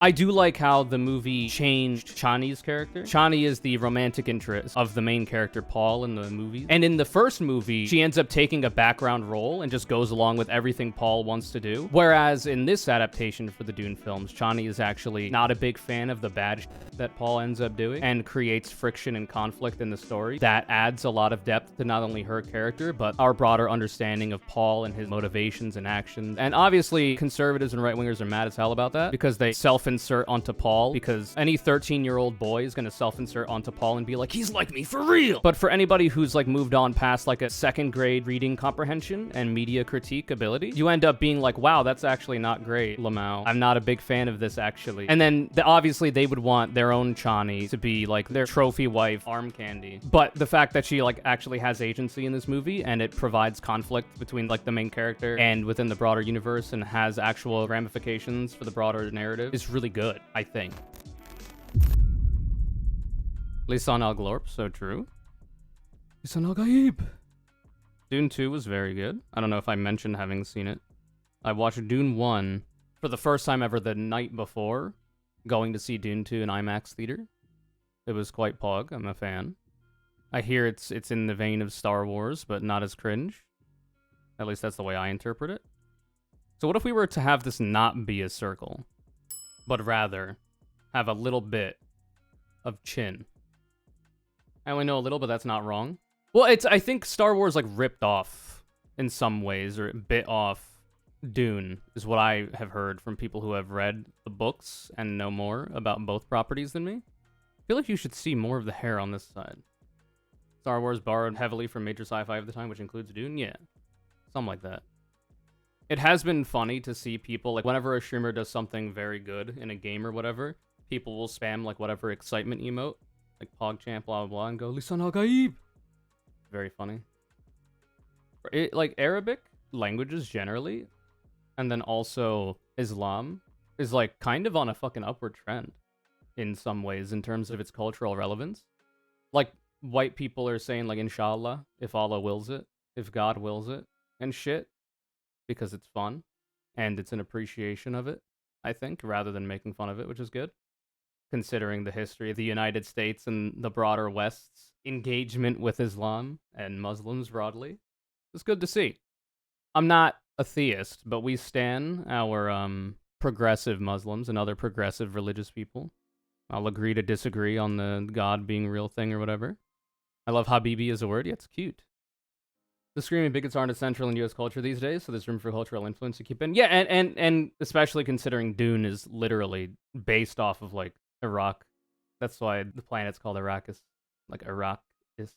I do like how the movie changed Chani's character. Chani is the romantic interest of the main character, Paul, in the movie. And in the first movie, she ends up taking a background role and just goes along with everything Paul wants to do. Whereas in this adaptation for the Dune films, Chani is actually not a big fan of the bad that Paul ends up doing and creates friction and conflict in the story that adds a lot of depth to not only her character, but our broader understanding of Paul and his motivations and actions. And obviously, conservatives and right-wingers are mad as hell about that because they self-insert onto Paul, because any 13-year-old boy is gonna self-insert onto Paul and be like, he's like me for real. But for anybody who's like moved on past like a second grade reading comprehension and media critique ability, you end up being like, wow, that's actually not great, Lamau. I'm not a big fan of this actually. And then obviously they would want their own Chani to be like their trophy wife, arm candy. But the fact that she like actually has agency in this movie and it provides conflict between like the main character and within the broader universe and has actual ramifications for the broader narrative is really good. I think. Lisan al Glorp, so true. Lisan al Gaib. Dune 2 was very good. I don't know if I mentioned having seen it. I watched Dune 1 for the first time ever the night before going to see Dune 2 in IMAX theater. It was quite pog. I'm a fan. I hear it's in the vein of Star Wars, but not as cringe. At least that's the way I interpret it. So what if we were to have this not be a circle, but rather have a little bit of chin? I only know a little, but that's not wrong. Well, I think Star Wars like ripped off in some ways, or bit off Dune, is what I have heard from people who have read the books and know more about both properties than me. I feel like you should see more of the hair on this side. Star Wars borrowed heavily from major sci-fi of the time, which includes Dune. Yeah, something like that. It has been funny to see people, like, whenever a streamer does something very good in a game or whatever, people will spam, like, whatever excitement emote, like PogChamp, blah, blah, blah, and go, Lisan al-Gaib! Very funny. Like, Arabic languages generally, and then also Islam, is, like, kind of on a fucking upward trend in some ways in terms of its cultural relevance. Like, white people are saying, like, inshallah, if Allah wills it, if God wills it, and shit. Because it's fun, and it's an appreciation of it, I think, rather than making fun of it, which is good, considering the history of the United States and the broader West's engagement with Islam and Muslims broadly. It's good to see. I'm not a theist, but we stan our progressive Muslims and other progressive religious people. I'll agree to disagree on the God being a real thing or whatever. I love Habibi as a word. Yeah, it's cute. The screaming bigots aren't essential in U.S. culture these days, so there's room for cultural influence to keep in. Yeah, and especially considering Dune is literally based off of, like, Iraq. That's why the planet's called Arrakis. Like, Iraq is,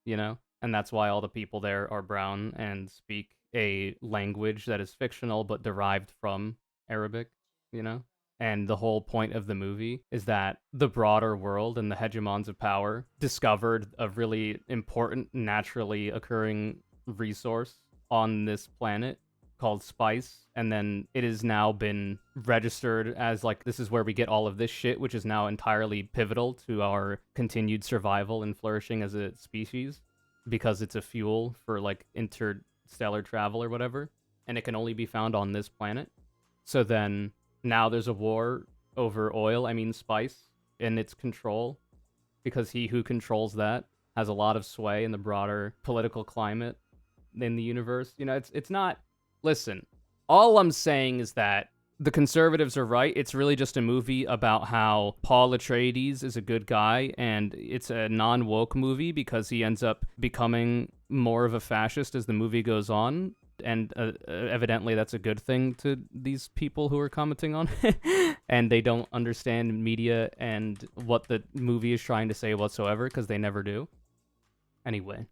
you know? And that's why all the people there are brown and speak a language that is fictional but derived from Arabic, you know? And the whole point of the movie is that the broader world and the hegemons of power discovered a really important, naturally occurring resource on this planet called spice. And then it has now been registered as, like, this is where we get all of this shit, which is now entirely pivotal to our continued survival and flourishing as a species, because it's a fuel for, like, interstellar travel or whatever. And it can only be found on this planet. So then now there's a war over oil, spice, and its control, because he who controls that has a lot of sway in the broader political climate in the universe. You know, it's not... Listen, all I'm saying is that the conservatives are right. It's really just a movie about how Paul Atreides is a good guy, and it's a non-woke movie because he ends up becoming more of a fascist as the movie goes on. And evidently that's a good thing to these people who are commenting on it. And they don't understand media and what the movie is trying to say whatsoever, because they never do. Anyway,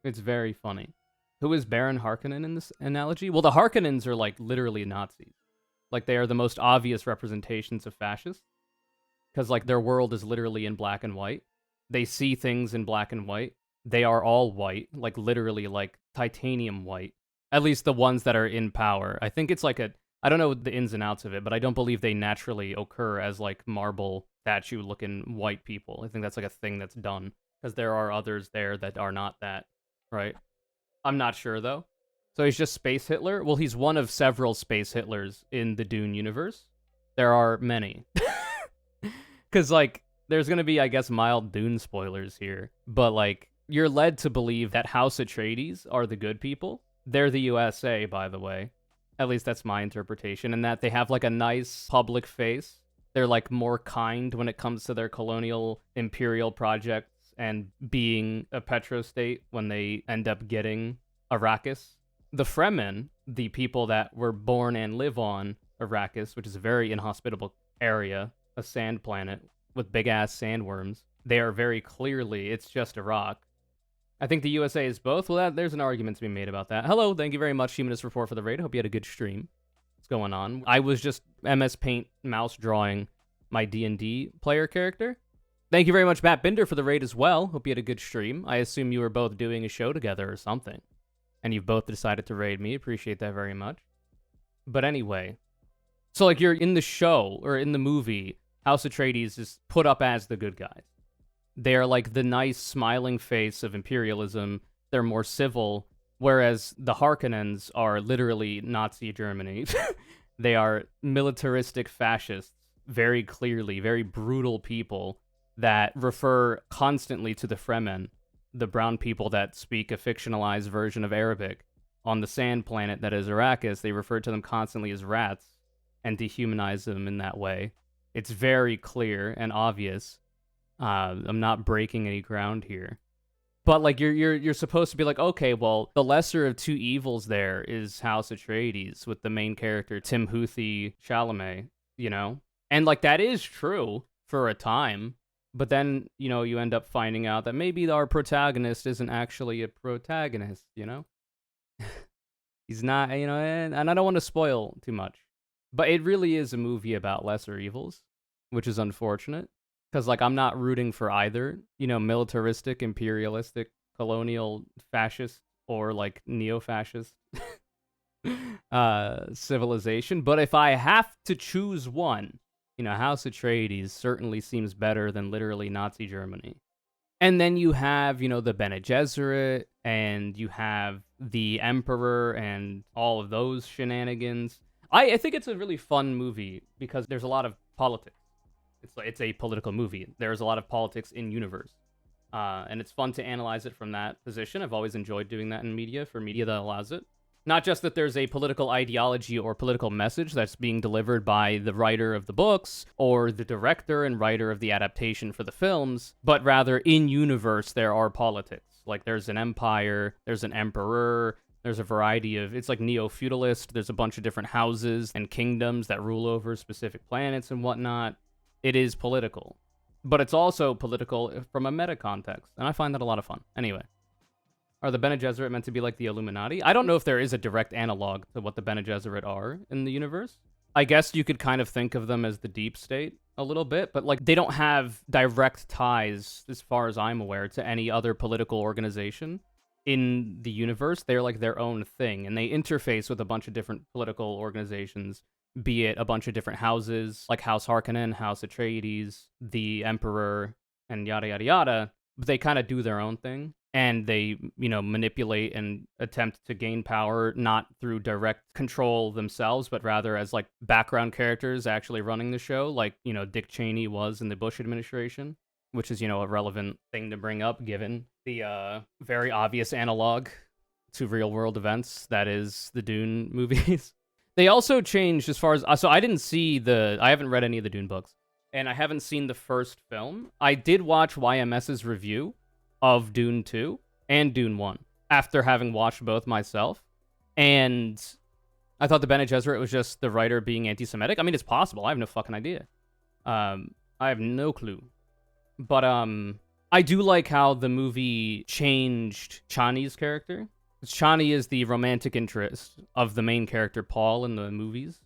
it's very funny. Who is Baron Harkonnen in this analogy? Well, the Harkonnens are, like, literally Nazis. Like, they are the most obvious representations of fascists, because, like, their world is literally in black and white. They see things in black and white. They are all white, like, literally, like, titanium white. At least the ones that are in power. I think it's like I don't know the ins and outs of it, but I don't believe they naturally occur as, like, marble statue-looking white people. I think that's, like, a thing that's done, because there are others there that are not that, right? I'm not sure, though. So he's just Space Hitler? Well, he's one of several Space Hitlers in the Dune universe. There are many. Because, like, there's going to be, I guess, mild Dune spoilers here. But, like, you're led to believe that House Atreides are the good people. They're the USA, by the way. At least that's my interpretation. And that they have, like, a nice public face. They're, like, more kind when it comes to their colonial imperial projects and being a petrostate when they end up getting Arrakis. The Fremen, the people that were born and live on Arrakis, which is a very inhospitable area, a sand planet with big-ass sandworms, they are very clearly, it's just a rock. I think the USA is both. Well, there's an argument to be made about that. Hello, thank you very much, Humanist Report, for the raid. Hope you had a good stream. What's going on? I was just MS Paint mouse drawing my D&D player character. Thank you very much, Matt Binder, for the raid as well. Hope you had a good stream. I assume you were both doing a show together or something. And you've both decided to raid me. Appreciate that very much. But anyway. So, like, you're in the show, or in the movie, House Atreides is put up as the good guys. They are, like, the nice, smiling face of imperialism. They're more civil. Whereas the Harkonnens are literally Nazi Germany. They are militaristic fascists. Very clearly. Very brutal people that refer constantly to the Fremen, the brown people that speak a fictionalized version of Arabic. On the sand planet that is Arrakis, they refer to them constantly as rats and dehumanize them in that way. It's very clear and obvious. I'm not breaking any ground here. But, like, you're supposed to be like, okay, well, the lesser of two evils there is House Atreides with the main character, Timothée Chalamet, you know? And, like, that is true for a time. But then, you know, you end up finding out that maybe our protagonist isn't actually a protagonist, you know? He's not, you know, and I don't want to spoil too much. But it really is a movie about lesser evils, which is unfortunate. Because, like, I'm not rooting for either, you know, militaristic, imperialistic, colonial, fascist, or, like, neo-fascist civilization. But if I have to choose one, you know, House Atreides certainly seems better than literally Nazi Germany. And then you have, you know, the Bene Gesserit, and you have the Emperor, and all of those shenanigans. I think it's a really fun movie, because there's a lot of politics. It's a political movie. There's a lot of politics in universe. And it's fun to analyze it from that position. I've always enjoyed doing that in media, for media that allows it. Not just that there's a political ideology or political message that's being delivered by the writer of the books or the director and writer of the adaptation for the films, but rather in universe there are politics. Like, there's an empire, there's an emperor, there's a variety of, it's like neo-feudalist, there's a bunch of different houses and kingdoms that rule over specific planets and whatnot. It is political. But it's also political from a meta context, and I find that a lot of fun. Anyway. Are the Bene Gesserit meant to be like the Illuminati? I don't know if there is a direct analog to what the Bene Gesserit are in the universe. I guess you could kind of think of them as the deep state a little bit, but, like, they don't have direct ties, as far as I'm aware, to any other political organization in the universe. They're, like, their own thing, and they interface with a bunch of different political organizations, be it a bunch of different houses, like House Harkonnen, House Atreides, the Emperor, and yada yada yada, but they kind of do their own thing. And they, you know, manipulate and attempt to gain power, not through direct control themselves, but rather as, like, background characters actually running the show, like, you know, Dick Cheney was in the Bush administration, which is, you know, a relevant thing to bring up given the very obvious analog to real-world events that is the Dune movies. They also changed as far as... So I haven't read any of the Dune books, and I haven't seen the first film. I did watch YMS's review of Dune 2 and Dune 1 after having watched both myself, and I thought the Bene Gesserit was just the writer being anti-Semitic. I mean, it's possible. I have no fucking idea. I have no clue. But I do like how the movie changed Chani's character. Chani is the romantic interest of the main character Paul in the movies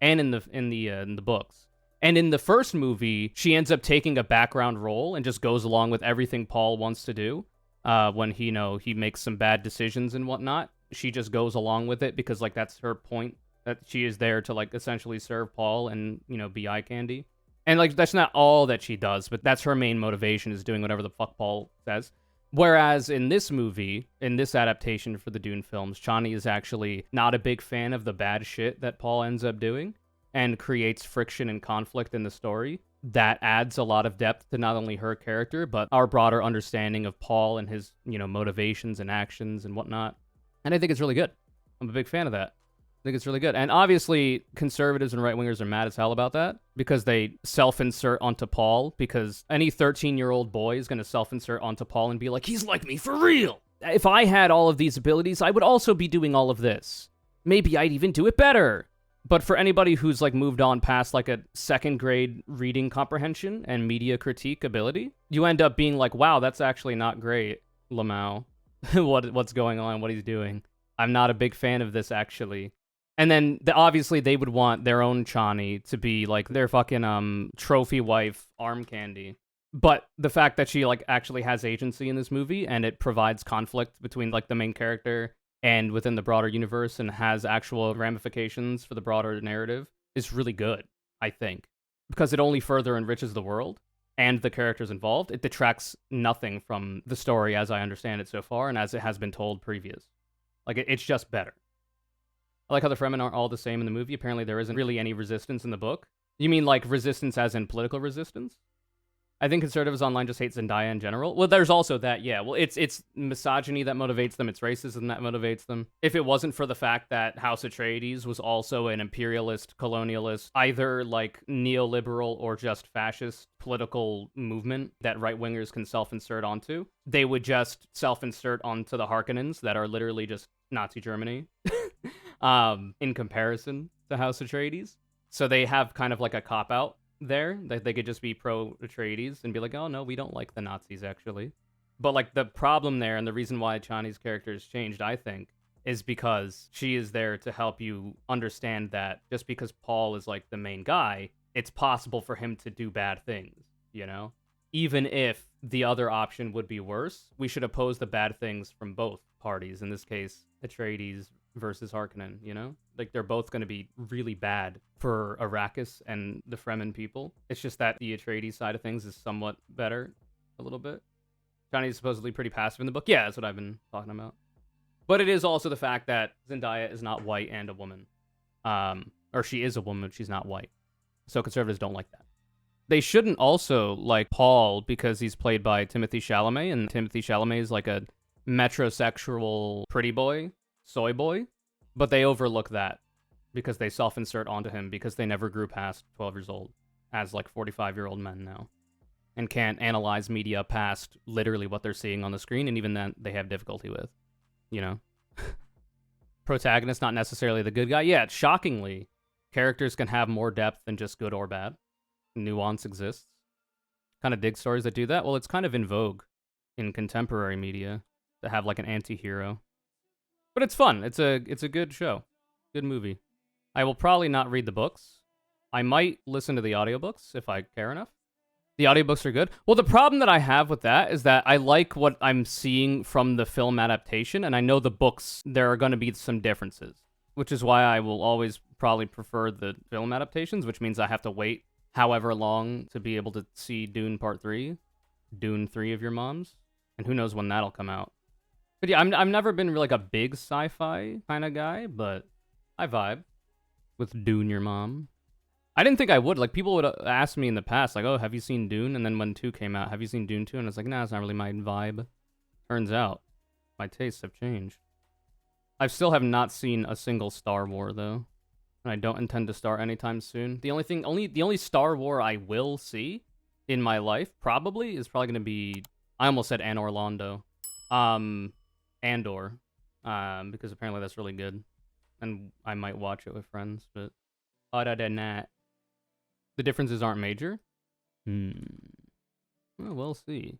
and in the books. And in the first movie, she ends up taking a background role and just goes along with everything Paul wants to do. When he, you know, he makes some bad decisions and whatnot, she just goes along with it because, like, that's her point, that she is there to, like, essentially serve Paul and, you know, be eye candy. And, like, that's not all that she does, but that's her main motivation, is doing whatever the fuck Paul says. Whereas in this movie, in this adaptation for the Dune films, Chani is actually not a big fan of the bad shit that Paul ends up doing. and creates friction and conflict in the story that adds a lot of depth to not only her character, but our broader understanding of Paul and his, motivations and actions and whatnot. And I think it's really good. I'm a big fan of that. I think it's really good. And obviously, conservatives and right-wingers are mad as hell about that because they self-insert onto Paul, because any 13-year-old boy is going to self-insert onto Paul and be like, he's like me for real. If I had all of these abilities, I would also be doing all of this. Maybe I'd even do it better. But for anybody who's like moved on past like a second grade reading comprehension and media critique ability, you end up being like, wow, that's actually not great, Lamau. What's going on, what he's doing. I'm not a big fan of this, actually. And then obviously they would want their own Chani to be like their fucking trophy wife arm candy. But the fact that she like actually has agency in this movie and it provides conflict between like the main character and within the broader universe and has actual ramifications for the broader narrative is really good, I think. Because it only further enriches the world and the characters involved. It detracts nothing from the story as I understand it so far and as it has been told previous. Like, it's just better. I like how the Fremen aren't all the same in the movie. Apparently there isn't really any resistance in the book. You mean like resistance as in political resistance? I think conservatives online just hate Zendaya in general. Well, there's also that, yeah. Well, it's misogyny that motivates them. It's racism that motivates them. If it wasn't for the fact that House Atreides was also an imperialist, colonialist, either like neoliberal or just fascist political movement that right-wingers can self-insert onto, they would just self-insert onto the Harkonnens that are literally just Nazi Germany in comparison to House Atreides. So they have kind of like a cop-out there, that they could just be pro-Atreides and be like, oh no, we don't like the Nazis, actually. But like the problem there, and the reason why Chani's character has changed, I think, is because she is there to help you understand that just because Paul is like the main guy, it's possible for him to do bad things, Even if the other option would be worse, we should oppose the bad things from both parties. In this case, Atreides versus Harkonnen, Like, they're both going to be really bad for Arrakis and the Fremen people. It's just that the Atreides side of things is somewhat better, a little bit. Chani is supposedly pretty passive in the book. Yeah, that's what I've been talking about. But it is also the fact that Zendaya is not white and a woman. Or she is a woman, she's not white. So conservatives don't like that. They shouldn't also like Paul because he's played by Timothée Chalamet, and Timothée Chalamet is like a metrosexual pretty boy, soy boy. But they overlook that because they self-insert onto him because they never grew past 12 years old as like 45-year-old men now and can't analyze media past literally what they're seeing on the screen, and even then they have difficulty with, Protagonist, not necessarily the good guy. Yeah, shockingly, characters can have more depth than just good or bad. Nuance exists. Kind of dig stories that do that. Well, it's kind of in vogue in contemporary media to have like an anti-hero. But it's fun. It's a good show. Good movie. I will probably not read the books. I might listen to the audiobooks if I care enough. The audiobooks are good. Well, the problem that I have with that is that I like what I'm seeing from the film adaptation, and I know the books, there are going to be some differences, which is why I will always probably prefer the film adaptations, which means I have to wait however long to be able to see Dune Part 3, Dune 3 of your moms, and who knows when that'll come out. But yeah, I've never been like a big sci-fi kind of guy, but I vibe with Dune Your Mom. I didn't think I would. Like, people would ask me in the past, like, oh, have you seen Dune? And then when 2 came out, have you seen Dune 2? And I was like, nah, it's not really my vibe. Turns out, my tastes have changed. I still have not seen a single Star War, though. And I don't intend to start anytime soon. The only Star War I will see in my life, probably, is probably going to be, I almost said Anor Londo. Andor, because apparently that's really good, and I might watch it with friends, but other than that, the differences aren't major. Well, we'll see.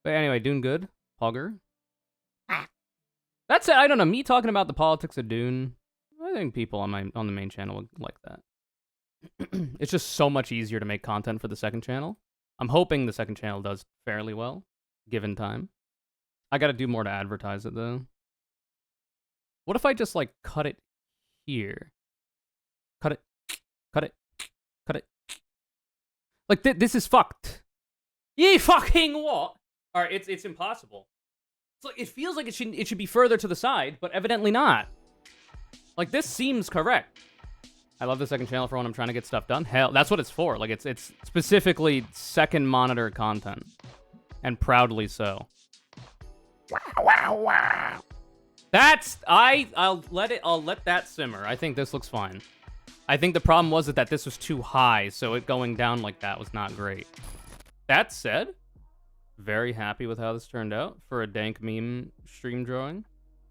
But anyway, Dune good. Hogger. That's it. I don't know. Me talking about the politics of Dune, I think people on the main channel would like that. It's just so much easier to make content for the second channel. I'm hoping the second channel does fairly well, given time. I gotta do more to advertise it, though. What if I just, like, cut it here? Cut it. Cut it. Cut it. Like, this is fucked. Ye fucking what? Alright, it's impossible. It's like, it feels like it should be further to the side, but evidently not. Like, this seems correct. I love the second channel for when I'm trying to get stuff done. Hell, that's what it's for. Like, it's specifically second monitor content. And proudly so. Wow. I'll let that simmer. I think this looks fine. I think the problem was that this was too high, so it going down like that was not great. That said, very happy with how this turned out for a dank meme stream drawing.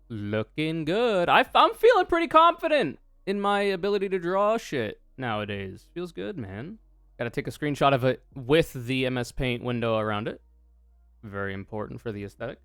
Looking good. I'm feeling pretty confident in my ability to draw shit nowadays. Feels good, man. Gotta take a screenshot of it with the MS Paint window around it. Very important for the aesthetic.